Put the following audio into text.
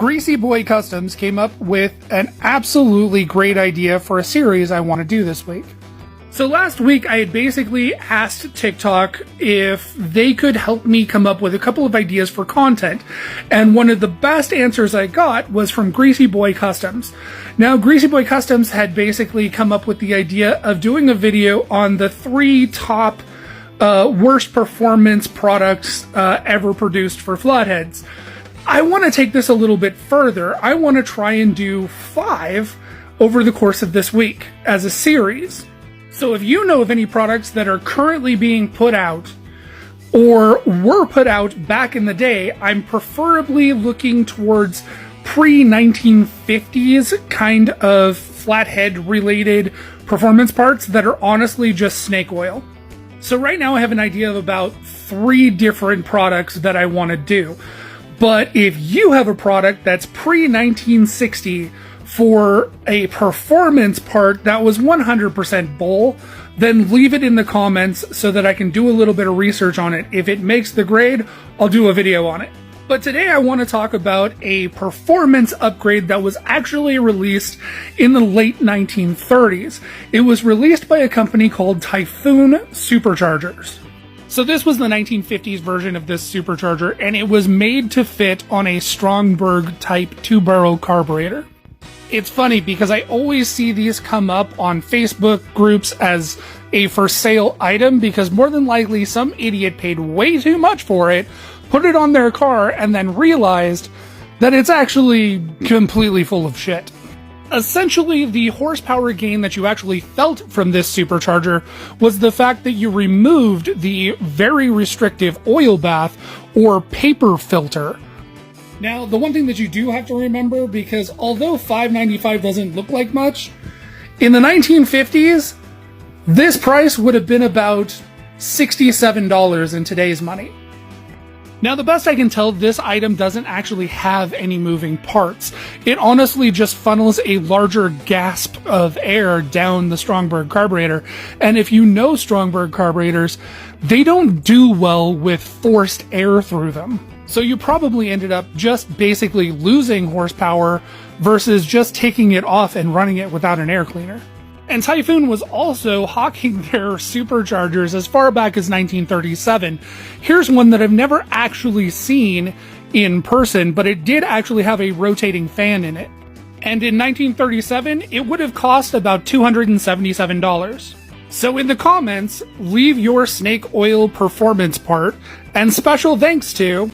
Greasy Boy Customs came up with an absolutely great idea for a series I want to do this week. So last week I had basically asked TikTok if they could help me come up with a couple of ideas for content, and one of the best answers I got was from Greasy Boy Customs. Now, Greasy Boy Customs had basically come up with the idea of doing a video on the 3 top worst performance products ever produced for Flatheads. I want to take this a little bit further. I want to try and do 5 over the course of this week as a series. So if you know of any products that are currently being put out or were put out back in the day, I'm preferably looking towards pre-1950s kind of Flathead related performance parts that are honestly just snake oil. So right now I have an idea of about 3 different products that I want to do. But if you have a product that's pre-1960 for a performance part that was 100% bull, then leave it in the comments so that I can do a little bit of research on it. If it makes the grade, I'll do a video on it. But today I want to talk about a performance upgrade that was actually released in the late 1930s. It was released by a company called Typhoon Superchargers. So this was the 1950s version of this supercharger, and it was made to fit on a Stromberg type 2-barrel carburetor. It's funny because I always see these come up on Facebook groups as a for sale item because more than likely some idiot paid way too much for it, put it on their car, and then realized that it's actually completely full of shit. Essentially, the horsepower gain that you actually felt from this supercharger was the fact that you removed the very restrictive oil bath or paper filter. Now, the one thing that you do have to remember, because although $5.95 doesn't look like much, in the 1950s, this price would have been about $67 in today's money. Now, the best I can tell, this item doesn't actually have any moving parts. It honestly just funnels a larger gasp of air down the Stromberg carburetor. And if you know Stromberg carburetors, they don't do well with forced air through them. So you probably ended up just basically losing horsepower versus just taking it off and running it without an air cleaner. And Typhoon was also hawking their superchargers as far back as 1937. Here's one that I've never actually seen in person, but it did actually have a rotating fan in it. And in 1937, it would have cost about $277. So in the comments, leave your snake oil performance part, and special thanks to